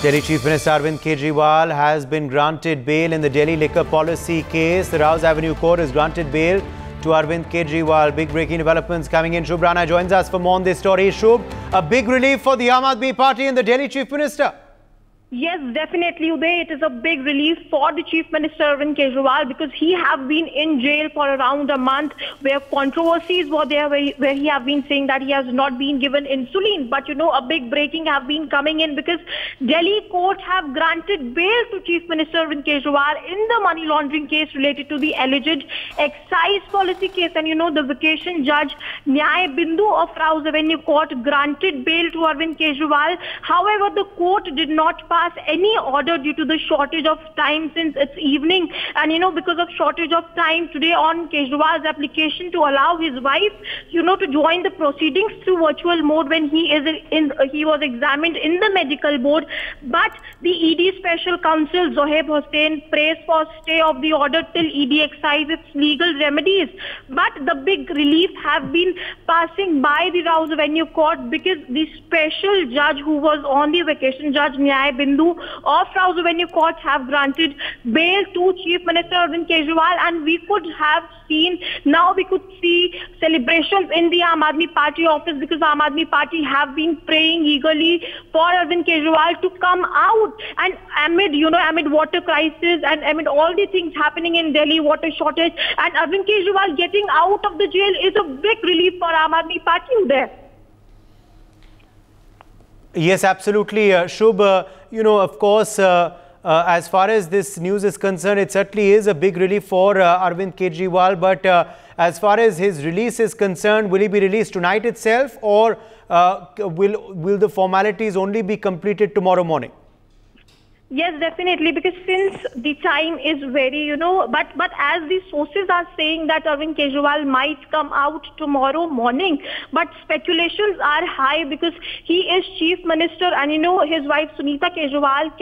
Delhi Chief Minister Arvind Kejriwal has been granted bail in the Delhi liquor policy case. The Rouse Avenue Court has granted bail to Arvind Kejriwal. Big breaking developments coming in. Shubh Rana joins us for more on this story. Shubh, a big relief for the Aam Aadmi Party and the Delhi Chief Minister. Yes, definitely, Uday. It is a big relief for the Chief Minister Arvind Kejriwal because he have been in jail for around a month where controversies were there where he have been saying that he has not been given insulin. But, a big breaking have been coming in because Delhi court have granted bail to Chief Minister Arvind Kejriwal in the money laundering case related to the alleged excise policy case. And, the vacation judge Nyay Bindu of Rouse Avenue Court granted bail to Arvind Kejriwal. However, the court did not pass any order due to the shortage of time since it's evening. And, because of shortage of time today on Kejriwal's application to allow his wife, to join the proceedings through virtual mode when he was examined in the medical board. But the ED Special Counsel Zohaib Hussain praised for stay of the order till ED exercise its legal remedies. But the big relief have been passing by the Rouse Avenue Court because the special judge who was on the vacation, Judge Nyay Bindu of Rouse Avenue Court, have granted bail to Chief Minister Arvind Kejriwal, and we could see celebrations in the Aam Aadmi Party office because Aam Aadmi Party have been praying eagerly for Arvind Kejriwal to come out. And amid water crisis and amid all the things happening in Delhi, water shortage, and Arvind Kejriwal getting out of the jail is a big relief for Aam Aadmi Party there. Yes, absolutely. Shubh, of course, as far as this news is concerned, it certainly is a big relief for Arvind Kejriwal. But as far as his release is concerned, will he be released tonight itself, or will the formalities only be completed tomorrow morning? Yes, definitely, because since the time is very, but as the sources are saying that Arvind Kejriwal might come out tomorrow morning, but speculations are high because he is Chief Minister and, his wife Sunita Kejriwal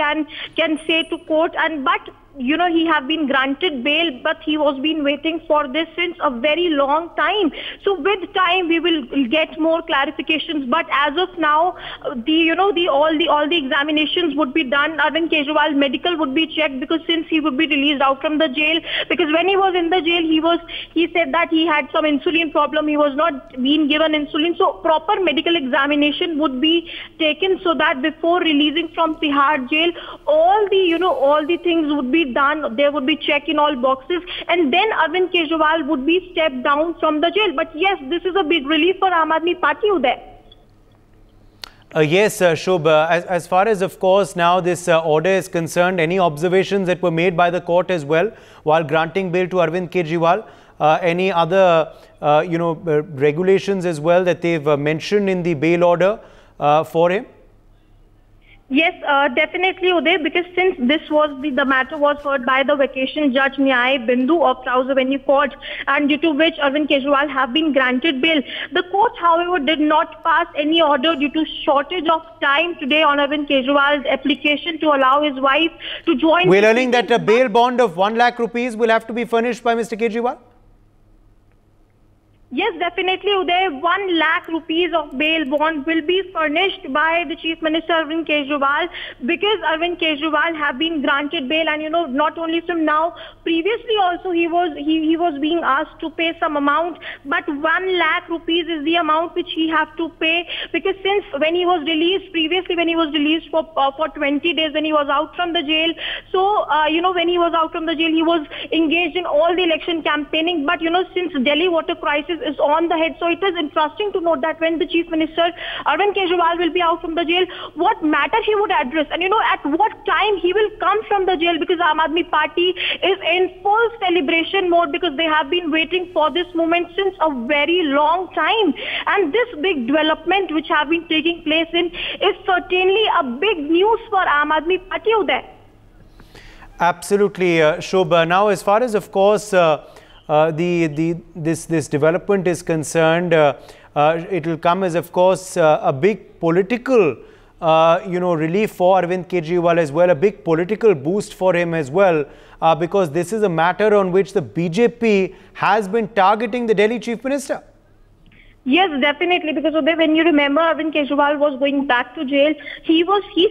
can say to court but he have been granted bail, but he was been waiting for this since a very long time. So with time, we will get more clarifications. But as of now, all the examinations would be done. Arvind Kejriwal medical would be checked because since he would be released out from the jail, because when he was in the jail, he said that he had some insulin problem. He was not being given insulin. So proper medical examination would be taken so that before releasing from Tihar jail, all the things would be done. There would be check in all boxes, and then Arvind Kejriwal would be stepped down from the jail. But yes, this is a big relief for Aam Aadmi Party there. Yes, Shubh, as far as, of course, now this order is concerned, any observations that were made by the court as well while granting bail to Arvind Kejriwal? Any other, regulations as well that they've mentioned in the bail order for him? Yes, definitely, Uday, because since this was the matter was heard by the vacation judge Nyay Bindu of Rouse Avenue Court, and due to which Arvind Kejriwal have been granted bail. The court, however, did not pass any order due to shortage of time today on Arvind Kejriwal's application to allow his wife to join. We're learning that a bail bond of 1 lakh rupees will have to be furnished by Mr. Kejriwal? Yes, definitely, Uday. 1 lakh rupees of bail bond will be furnished by the Chief Minister Arvind Kejriwal because Arvind Kejriwal have been granted bail, and not only from now, previously also he was being asked to pay some amount, but 1 lakh rupees is the amount which he have to pay because since when he was released for 20 days when he was out from the jail, so when he was out from the jail he was engaged in all the election campaigning, but since Delhi water crisis is on the head. So it is interesting to note that when the Chief Minister Arvind Kejriwal will be out from the jail, what matter he would address and at what time he will come from the jail, because Aam Aadmi Party is in full celebration mode because they have been waiting for this moment since a very long time. And this big development which have been taking place is certainly a big news for Aam Aadmi Party there. Absolutely, Shobha. Now, as far as, of course, this development is concerned, it will come as, of course, a big political relief for Arvind Kejriwal as well, a big political boost for him as well, because this is a matter on which the BJP has been targeting the Delhi Chief Minister. Yes, definitely. Because Uday, when you remember, Arvind Kejriwal was going back to jail. He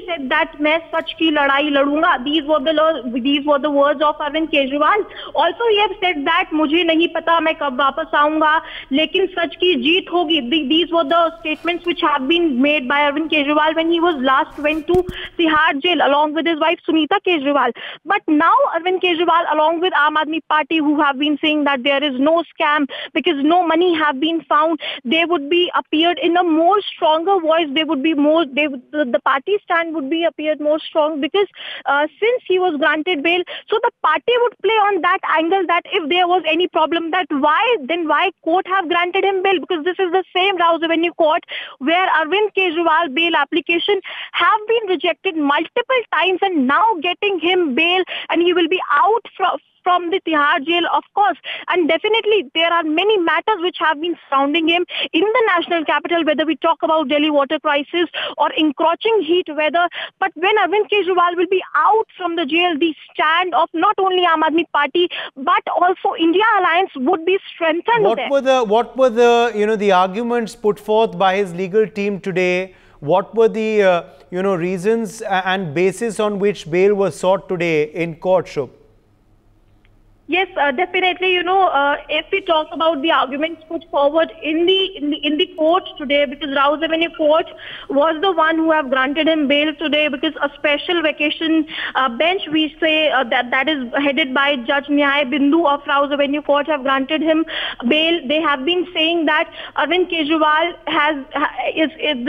said that मैं सच की लड़ाई लड़ूंगा. These were the words of Arvind Kejriwal. Also, he have said that मुझे नहीं पता मैं कब वापस आऊंगा, लेकिन सच की जीत होगी. These were the statements which have been made by Arvind Kejriwal when he was last went to Tihar jail along with his wife Sunita Kejriwal. But now Arvind Kejriwal, along with Aam Aadmi Party, who have been saying that there is no scam because no money have been found, they would be appeared in a more stronger voice. They would be more. The party stand would be appeared more strong because since he was granted bail, so the party would play on that angle that if there was any problem, that why court have granted him bail, because this is the same Rouse Avenue court where Arvind Kejriwal bail application have been rejected multiple times, and now getting him bail and he will be out from the Tihar jail, of course. And definitely there are many matters which have been surrounding him in the national capital, whether we talk about Delhi water crisis or encroaching heat weather. But when Arvind Kejriwal will be out from the jail, the stand of not only Aam Aadmi Party but also India Alliance would be strengthened. What were the the arguments put forth by his legal team today? What were the reasons and basis on which bail was sought today in court, Shubh? Yes, definitely. If we talk about the arguments put forward in the court today, because Rouse Avenue Court was the one who have granted him bail today, because a special vacation bench, we say that is headed by Judge Nyay Bindu of Rouse Avenue Court, have granted him bail. They have been saying that Arvind Kejriwal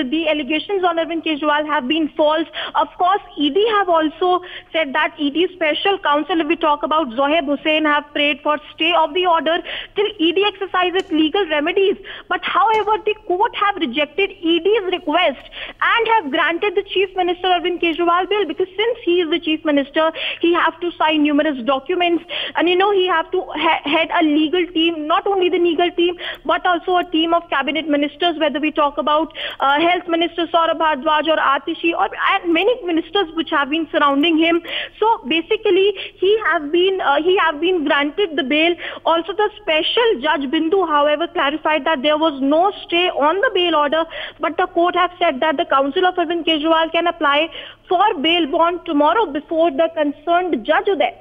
the allegations on Arvind Kejriwal have been false. Of course, ED have also said that ED special counsel, if we talk about Zohaib Hussain, have prayed for stay of the order till ED exercises legal remedies. But however, the court have rejected ED's request and have granted the Chief Minister Arvind Kejriwal bail, because since he is the Chief Minister, he have to sign numerous documents, and he have to head a legal team, not only the legal team but also a team of cabinet ministers, whether we talk about Health Minister Saurabh Bhardwaj or Atishi and many ministers which have been surrounding him. So basically, he have been granted the bail. Also, the special Judge Bindu, however, clarified that there was no stay on the bail order, but the court have said that the counsel of Arvind Kejriwal can apply for bail bond tomorrow before the concerned judge there.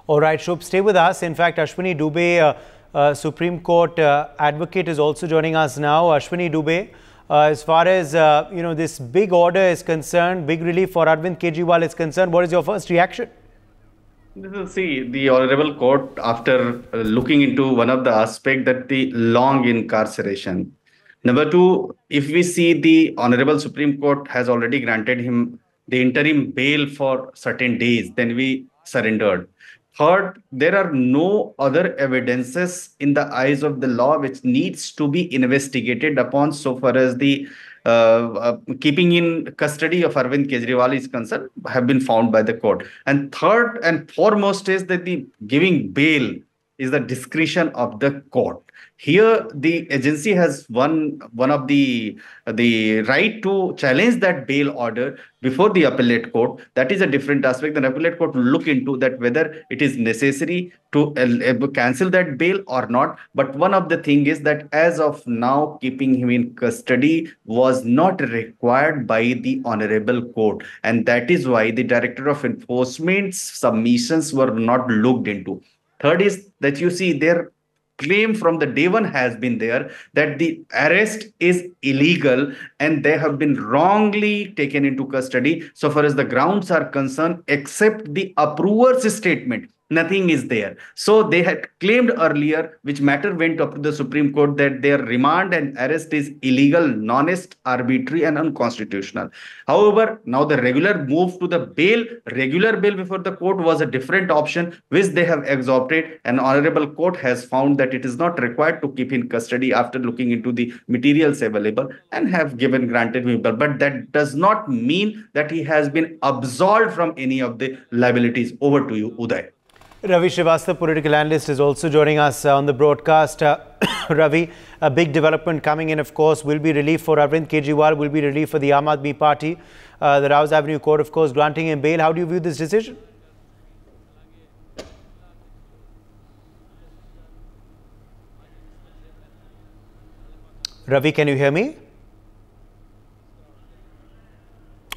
All right, Shubh, stay with us. In fact, Ashwini Dubey, Supreme Court advocate, is also joining us now. Ashwini Dubey, as far as this big order is concerned, big relief for Arvind Kejriwal is concerned, what is your first reaction? See, the Honorable Court, after looking into one of the aspects, that the long incarceration. Number two, if we see the Honorable Supreme Court has already granted him the interim bail for certain days, then we surrendered. Third, there are no other evidences in the eyes of the law which needs to be investigated upon so far as the keeping in custody of Arvind Kejriwal is concerned, have been found by the court. And third and foremost is that the giving bail is the discretion of the court. Here, the agency has one of the right to challenge that bail order before the appellate court. That is a different aspect. The appellate court will look into that whether it is necessary to cancel that bail or not. But one of the thing is that as of now, keeping him in custody was not required by the honorable court, and that is why the Director of Enforcement's submissions were not looked into. Third is that you see their claim from the day one has been there that the arrest is illegal and they have been wrongly taken into custody so far as the grounds are concerned, except the approver's statement. Nothing is there. So they had claimed earlier, which matter went up to the Supreme Court, that their remand and arrest is illegal, honest, arbitrary, and unconstitutional. However, now the regular move to the bail, regular bail before the court was a different option, which they have exhausted. And honorable court has found that it is not required to keep in custody after looking into the materials available and have granted him bail. But that does not mean that he has been absolved from any of the liabilities. Over to you, Uday. Ravi Srivastava, political analyst, is also joining us on the broadcast. Ravi, a big development coming in, of course, will be relief for Arvind Kejriwal, will be relief for the Aam Aadmi Party. The Rouse Avenue Court, of course, granting him bail. How do you view this decision? Ravi, can you hear me?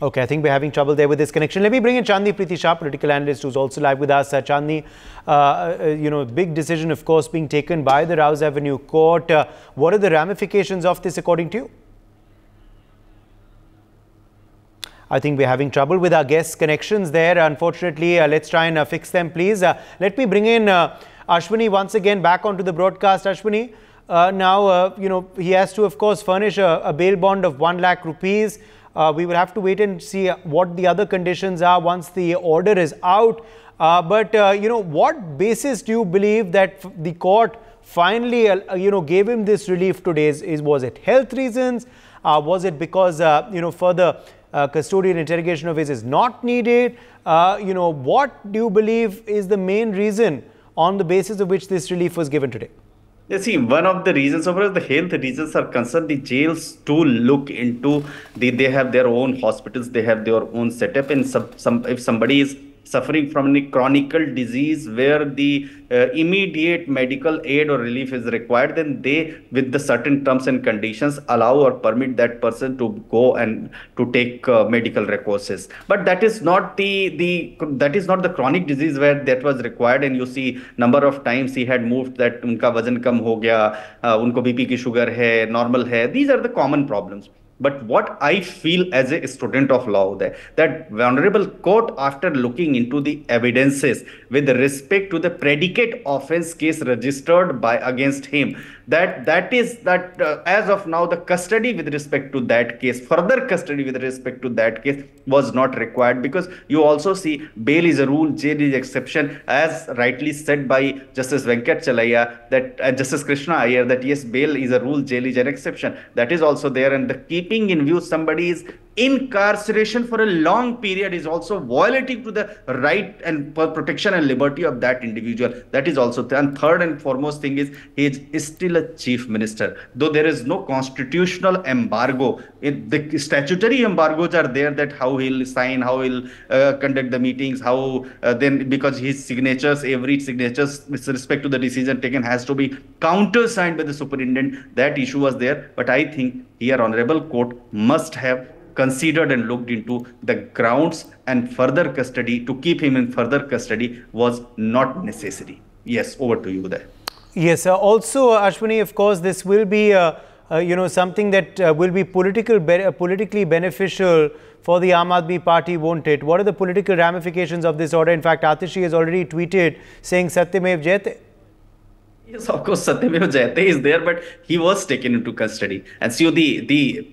Okay, I think we're having trouble there with this connection. Let me bring in Chandni Preeti Shah, political analyst, who's also live with us. Chandni, big decision, of course, being taken by the Rouse Avenue Court. What are the ramifications of this, according to you? I think we're having trouble with our guest connections there. Unfortunately, let's try and fix them, please. Let me bring in Ashwini once again back onto the broadcast. Ashwini, now, he has to, of course, furnish a bail bond of 1 lakh rupees. We will have to wait and see what the other conditions are once the order is out. But what basis do you believe that the court finally, gave him this relief today? Was it health reasons? Was it because, further custodial interrogation of his is not needed? What do you believe is the main reason on the basis of which this relief was given today? You see, one of the reasons, so far as the health reasons are concerned, the jails to look into, they have their own hospitals, they have their own setup, and if somebody is suffering from any chronic disease where the immediate medical aid or relief is required, then they, with the certain terms and conditions, allow or permit that person to go and to take medical recourses. But that is not the chronic disease where that was required. And you see, number of times he had moved that unka vajan kam ho gaya, unko BP ki sugar hai, normal hai. These are the common problems. But what I feel as a student of law, that Honorable Court, after looking into the evidences with respect to the predicate offence case registered against him, that as of now, the custody with respect to that case, further custody with respect to that case was not required, because you also see bail is a rule, jail is exception, as rightly said by Justice Venkat Chalaya, that Justice Krishna Iyer, that yes, bail is a rule, jail is an exception. That is also there, and the keeping in view somebody's incarceration for a long period is also violating to the right and protection and liberty of that individual. That is also there. And third and foremost thing is, he is still a chief minister. Though there is no constitutional embargo, the statutory embargoes are there, that how he'll sign, how he'll conduct the meetings, how then, because his signatures, every signatures with respect to the decision taken has to be countersigned by the superintendent. That issue was there. But I think here Honorable Court must have considered and looked into the grounds, and further custody, to keep him in further custody, was not necessary. Yes, over to you there. Yes, also Ashwini, of course, this will be something that will be politically beneficial for the Aam Aadmi Party, won't it? What are the political ramifications of this order? In fact, Atishi has already tweeted saying Satyamev Jayate. Yes, of course, Satyamev Jayate is there, but he was taken into custody. And so the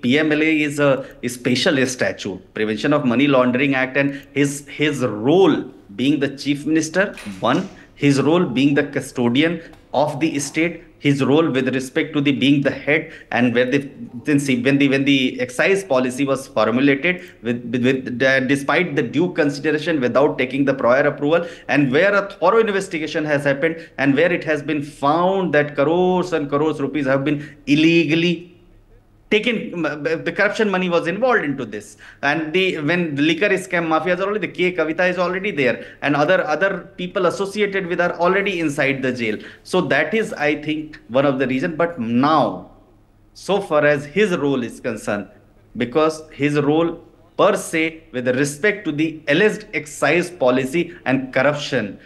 PMLA is a special statute, Prevention of Money Laundering Act, and his role being the chief minister, one, his role being the custodian of the state, his role with respect to the being the head, and when the excise policy was formulated despite the due consideration, without taking the prior approval, and where a thorough investigation has happened, and where it has been found that crores and crores rupees have been illegally taken, the corruption money was involved into this, and when the liquor scam mafia is already, the K Kavita is already there, and other people associated with are already inside the jail. So that is, I think, one of the reasons. But now, so far as his role is concerned, because his role per se with respect to the alleged excise policy and corruption,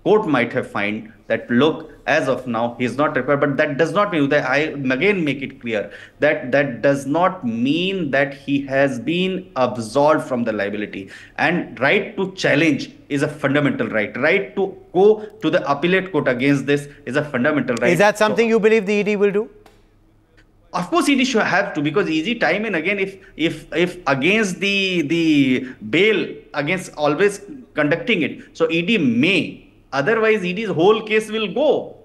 court might have found that, look, as of now, he is not required. But that does not mean that, I again make it clear, that does not mean that he has been absolved from the liability. And right to challenge is a fundamental right. Right to go to the appellate court against this is a fundamental right. Is that something you believe the ED will do? Of course, ED should have to, because ED time and again, if against the bail, against always conducting it, so ED may. Otherwise, ED's whole case will go.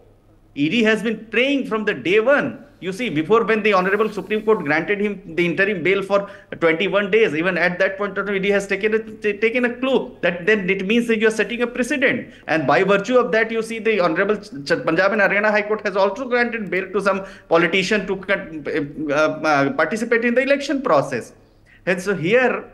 ED has been praying from the day one. You see, before, when the Honorable Supreme Court granted him the interim bail for 21 days, even at that point of time, ED has taken a clue that then it means that you are setting a precedent. And by virtue of that, you see the Honorable Punjab and Haryana High Court has also granted bail to some politician to participate in the election process. And so here,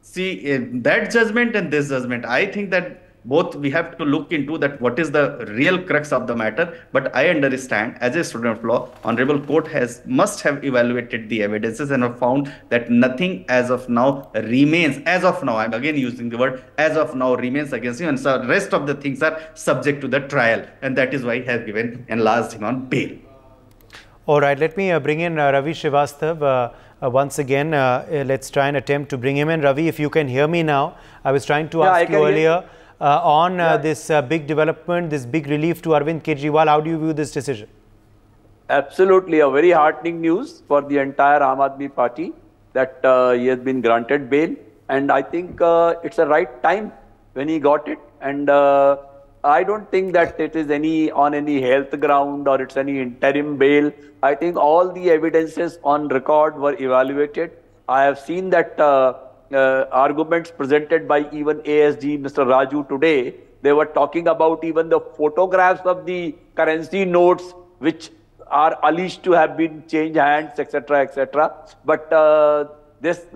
see, that judgment and this judgment, I think that both we have to look into that what is the real crux of the matter. But I understand, as a student of law, Honorable Court must have evaluated the evidences and have found that nothing as of now remains, as of now, I'm again using the word as of now, remains against him, and so rest of the things are subject to the trial, and that is why he has given enlarged him on bail. All right, let me bring in Ravi Srivastav once again. Let's try and attempt to bring him in. Ravi, if you can hear me now, I was trying to ask you earlier on this big development, this big relief to Arvind Kejriwal. How do you view this decision? Absolutely, a very heartening news for the entire Aam Aadmi Party that he has been granted bail. And I think it's the right time when he got it. And I don't think that it is on any health ground or it's any interim bail. I think all the evidences on record were evaluated. I have seen that arguments presented by even ASG, Mr. Raju today. They were talking about even the photographs of the currency notes which are alleged to have been changed hands, etc., etc. But this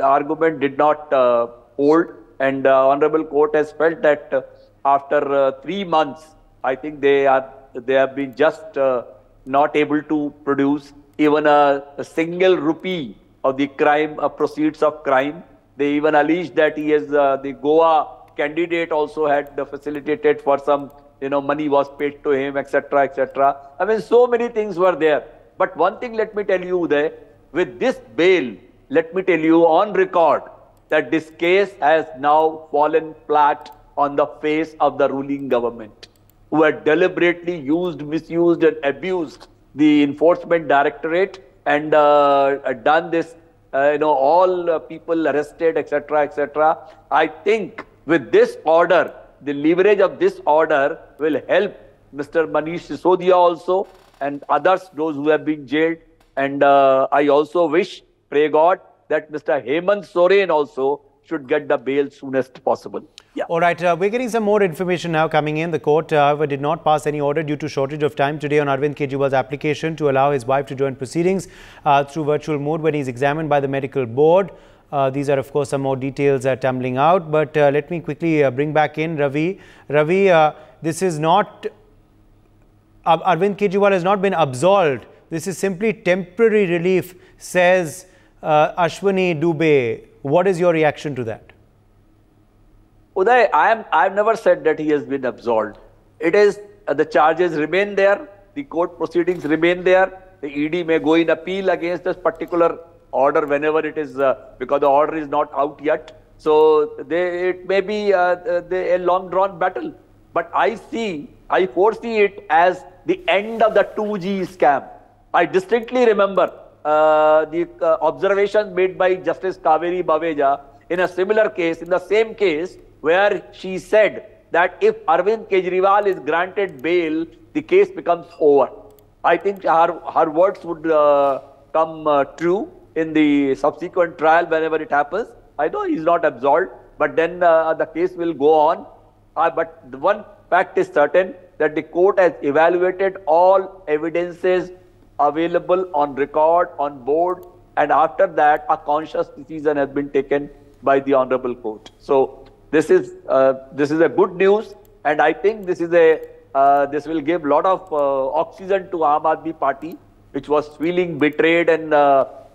argument did not hold, and Honorable Court has felt that after 3 months, I think they have been just not able to produce even a single rupee of the crime, proceeds of crime. They even alleged that he is the Goa candidate also had facilitated for some, money was paid to him, etc., etc. I mean, so many things were there. But one thing, let me tell you, Uday, with this bail, let me tell you on record that this case has now fallen flat on the face of the ruling government, who had deliberately misused and abused the enforcement directorate and done this, all people arrested, etc., etc. I think with this order, the leverage of this order will help Mr. Manish Sisodia also and others, those who have been jailed. And I also wish, pray God, that Mr. Hemant Soren also should get the bail soonest possible. Yeah. All right, we're getting some more information now coming in. The court, however, did not pass any order due to shortage of time today on Arvind Kejriwal's application to allow his wife to join proceedings through virtual mode when he's examined by the medical board. These are, of course, some more details tumbling out. But let me quickly bring back in Ravi. Ravi, this is not, Arvind Kejriwal has not been absolved. This is simply temporary relief, says Ashwini Dubey. What is your reaction to that? Uday, I've never said that he has been absolved. It is the charges remain there, the court proceedings remain there. The ED may go in appeal against this particular order whenever it is, because the order is not out yet. So it may be a long drawn battle. But I foresee it as the end of the 2G scam. I distinctly remember the observations made by Justice Kaveri Baveja in a similar case, in the same case, where she said that if Arvind Kejriwal is granted bail, the case becomes over. I think her words would come true in the subsequent trial whenever it happens. I know he's not absolved, but then the case will go on. But the one fact is certain, that the court has evaluated all evidences available on record, on board, and after that a conscious decision has been taken by the Honorable Court. So this is a good news, and I think this will give a lot of oxygen to Aam Aadmi Party, which was feeling betrayed and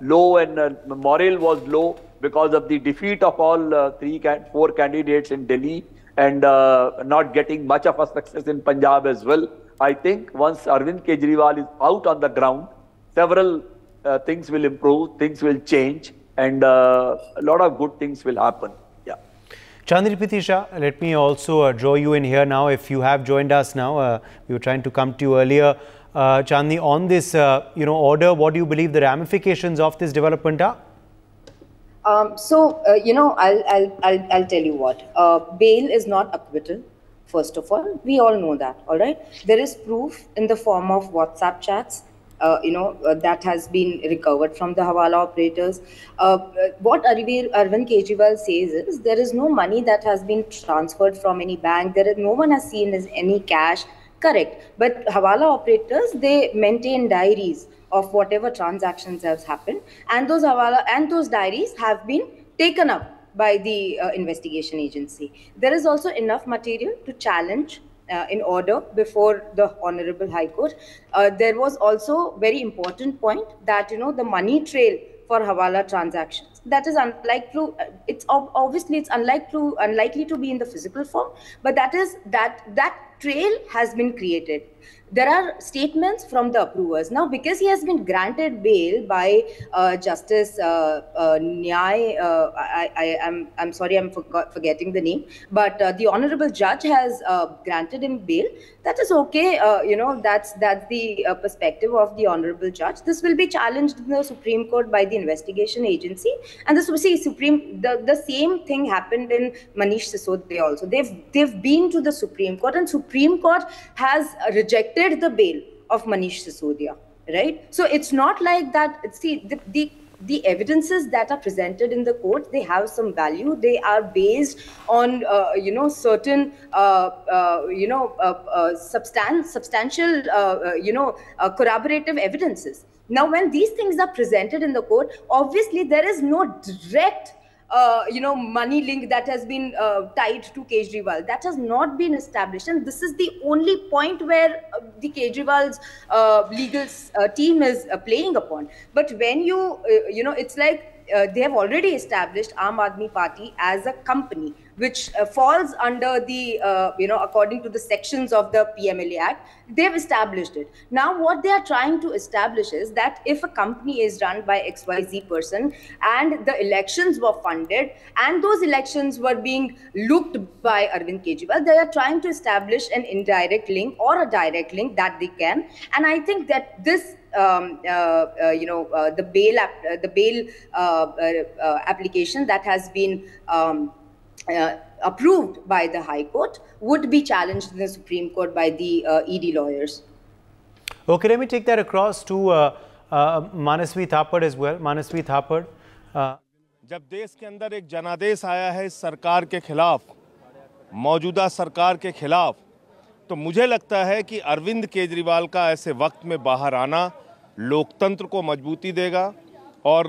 low, and morale was low because of the defeat of all 4 candidates in Delhi, and not getting much of a success in Punjab as well. I think once Arvind Kejriwal is out on the ground, several things will improve, things will change, and a lot of good things will happen. Yeah. Chandni Pitisha, let me also draw you in here now. If you have joined us now, we were trying to come to you earlier. Chandni, on this order, what do you believe the ramifications of this development are? I'll tell you what. Bail is not acquittal. First of all, we all know that, all right? There is proof in the form of WhatsApp chats, that has been recovered from the Hawala operators. What Arvind Kejriwal says is there is no money that has been transferred from any bank. No one has seen any cash. Correct. But Hawala operators, they maintain diaries of whatever transactions have happened, and those diaries have been taken up by the investigation agency. There is also enough material to challenge in order before the Honorable High Court. There was also very important point that, the money trail for Hawala transactions, that is unlikely to, it's obviously it's unlikely to be in the physical form, but that trail has been created. There are statements from the approvers. Now, because he has been granted bail by Justice Nyay, I'm sorry, I'm forgetting the name, but the Honorable Judge has granted him bail. That is okay. That's the perspective of the Honorable Judge. This will be challenged in the Supreme Court by the investigation agency, and this will see the same thing happened in Manish Sisodia also. They've been to the Supreme Court, and Supreme Court has rejected the bail of Manish Sisodia, right? So it's not like that. See, the evidences that are presented in the court, they have some value. They are based on certain substantial corroborative evidences. Now, when these things are presented in the court, obviously there is no direct money link that has been tied to Kejriwal. That has not been established. And this is the only point where the Kejriwal's legal team is playing upon. But when it's like they have already established Aam Aadmi Party as a company, which falls under the, according to the sections of the PMLA Act. They've established it. Now, what they are trying to establish is that if a company is run by XYZ person and the elections were funded and those elections were being looked by Arvind Kejriwal, they are trying to establish an indirect link or a direct link that they can. And I think that this the bail application that has been approved by the High Court would be challenged in the Supreme Court by the ED lawyers. Okay, let me take that across to Manasvi Thapar as well. Manasvi Thapar. जब देश के अंदर एक जनादेश आया है सरकार के खिलाफ, मौजूदा सरकार के खिलाफ, तो मुझे लगता है कि अरविंद केजरीवाल का ऐसे वक्त में बाहर आना लोकतंत्र को मजबूती देगा और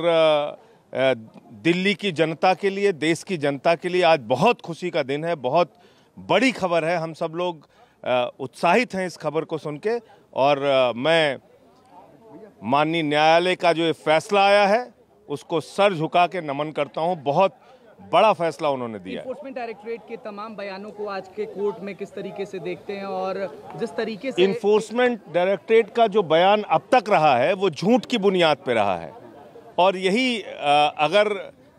दिल्ली की जनता के लिए, देश की जनता के लिए आज बहुत खुशी का दिन है, बहुत बड़ी खबर है। हम सब लोग उत्साहित हैं इस खबर को सुन के और मैं माननीय न्यायालय का जो ये फैसला आया है उसको सर झुका के नमन करता हूं। बहुत बड़ा फैसला उन्होंने दिया है। इन्फोर्समेंट डायरेक्टरेट के तमाम बयानों को आज के कोर्ट में किस तरीके से देखते हैं और जिस तरीके से इन्फोर्समेंट डायरेक्टरेट का जो बयान अब तक रहा है वो झूठ की बुनियाद पे रहा है और यही अगर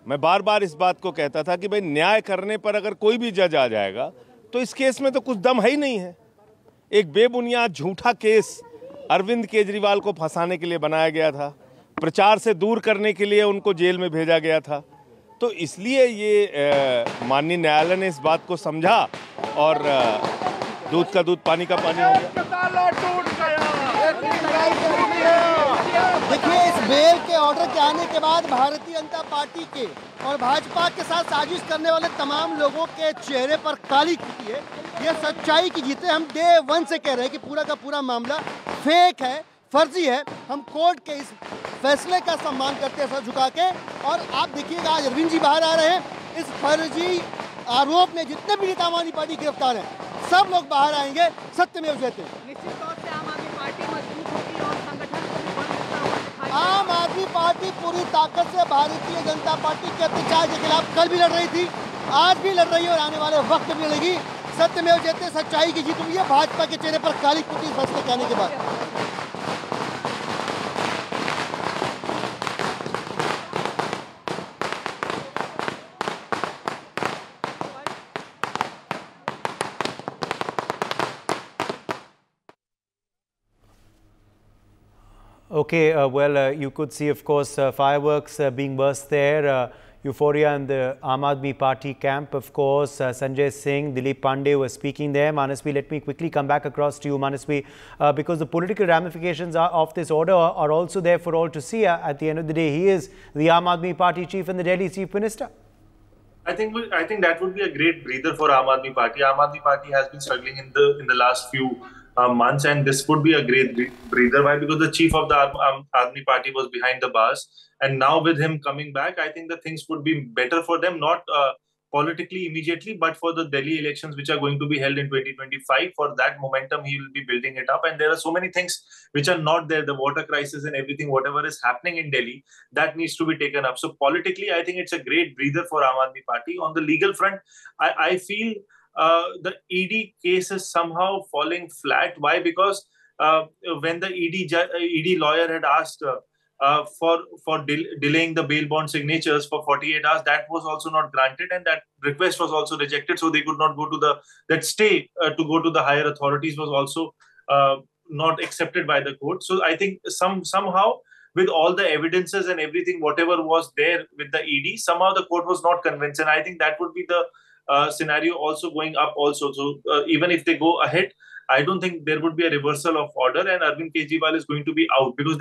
मैं बार बार इस बात को कहता था कि भाई न्याय करने पर अगर कोई भी जज आ जाएगा तो इस केस में तो कुछ दम है ही नहीं है। एक बेबुनियाद झूठा केस अरविंद केजरीवाल को फंसाने के लिए बनाया गया था, प्रचार से दूर करने के लिए उनको जेल में भेजा गया था। तो इसलिए ये माननीय न्यायालय ने इस बात को समझा और दूध का दूध पानी का पानी हो गया। देखिए, इस बेल के ऑर्डर के आने के बाद भारतीय जनता पार्टी के और भाजपा के साथ साजिश करने वाले तमाम लोगों के चेहरे पर काली कुटी है। ये सच्चाई की जीत है। हम डे वन से कह रहे हैं कि पूरा का पूरा मामला फेक है, फर्जी है। हम कोर्ट के इस फैसले का सम्मान करते हैं सर झुका के। और आप देखिएगा आज अरविंद जी बाहर आ रहे हैं। इस फर्जी आरोप में जितने भी नेता आम आदमी पार्टी गिरफ्तार हैं सब लोग बाहर आएंगे। सत्यमेव जयते। निश्चित तौर से आम आदमी पार्टी मजबूत होगी और संगठन को भी बल मिलता हुआ दिखाई देगा। आम आदमी पार्टी पूरी ताकत से भारतीय जनता पार्टी के अत्याचार के खिलाफ कल भी लड़ रही थी, आज भी लड़ रही है और आने वाले वक्त में लड़ेगी। सत्यमेव जयते, सच्चाई की जीत हुई है। भाजपा के चेहरे पर काली कुटी फैसले के आने के बाद। Okay, you could see, of course, fireworks being burst there. Euphoria in the Aam Aadmi Party camp, of course. Sanjay Singh, Dilip Pandey were speaking there. Manasvi, let me quickly come back across to you, Manasvi, because the political ramifications of this order are also there for all to see. At the end of the day, he is the Aam Aadmi Party chief and the Delhi chief minister. I think that would be a great breather for Aam Aadmi Party. Aam Aadmi Party has been struggling in the last few months, and this could be a great breather. Why? Because the chief of the Army party was behind the bars, and now with him coming back, I think the things could be better for them, not politically immediately, but for the Delhi elections, which are going to be held in 2025. For that momentum, he will be building it up. And there are so many things which are not there, the water crisis and everything, whatever is happening in Delhi, that needs to be taken up. So politically, I think it's a great breather for Aam Aadmi Party. On the legal front, I feel the ED case is somehow falling flat. Why? Because when the ED lawyer had asked for delaying the bail bond signatures for 48 hours, that was also not granted, and that request was also rejected. So they could not go to that stay to go to the higher authorities was also not accepted by the court. So I think somehow, with all the evidences and everything, whatever was there with the ED, somehow the court was not convinced, and I think that would be the scenario also going up also. So even if they go ahead, I don't think there would be a reversal of order, and Arvind Kejriwal is going to be out, because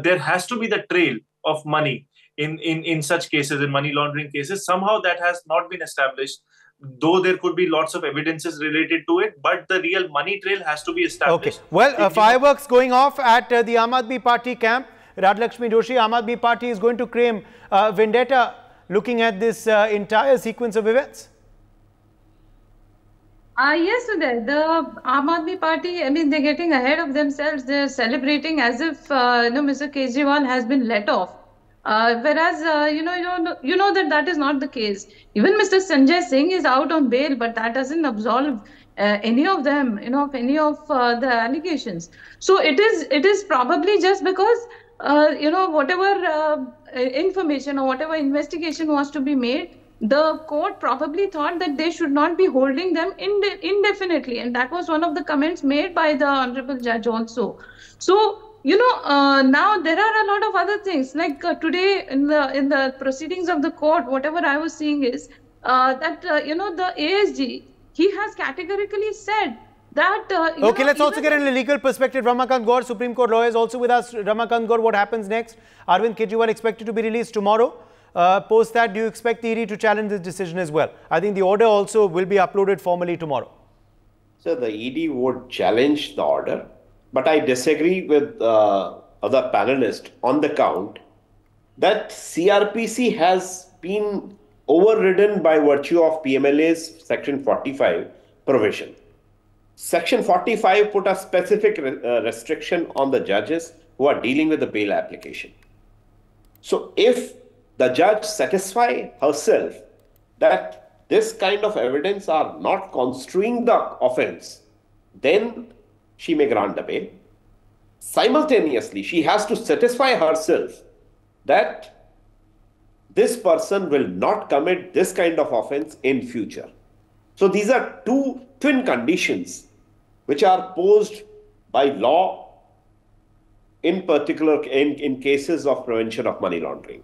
there has to be the trail of money in such cases, in money laundering cases. Somehow that has not been established, though there could be lots of evidences related to it, but the real money trail has to be established. Okay. Well, fireworks going off at the Aam Aadmi Party camp. Radhakshmi Joshi, Aam Aadmi Party is going to claim vendetta looking at this entire sequence of events. Yes, Uday. The Aam Aadmi Party, I mean, they're getting ahead of themselves. They're celebrating as if, Mr. Kejriwal has been let off. Whereas, you know that is not the case. Even Mr. Sanjay Singh is out on bail, but that doesn't absolve any of them, of any of the allegations. So it is probably just because, whatever information or whatever investigation was to be made, the court probably thought that they should not be holding them indefinitely, and that was one of the comments made by the honorable judge also. So, now there are a lot of other things, like today in the proceedings of the court, whatever I was seeing is that the ASG, he has categorically said that. Okay, let's also get in a legal perspective. Ramakant Gaur, Supreme Court lawyer, is also with us. Ramakant Gaur, what happens next? Arvind Kejriwal expected to be released tomorrow. Post that, do you expect the ED to challenge this decision as well? I think the order also will be uploaded formally tomorrow. So the ED would challenge the order, but I disagree with other panelists on the count that CRPC has been overridden by virtue of PMLA's Section 45 provision. Section 45 put a specific restriction on the judges who are dealing with the bail application. So if the judge satisfy herself that this kind of evidence are not construing the offense, then she may grant the bail. Simultaneously, she has to satisfy herself that this person will not commit this kind of offense in future. So these are two twin conditions which are posed by law, in particular in cases of prevention of money laundering.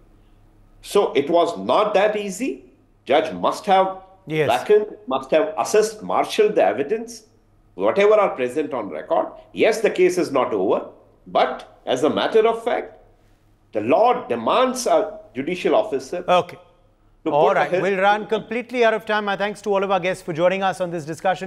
So it was not that easy. Judge must have reckoned, must have assessed, marshaled the evidence, whatever are present on record. Yes, the case is not over, but as a matter of fact, the law demands a judicial officer. Okay. All right. We'll run completely out of time. My thanks to all of our guests for joining us on this discussion.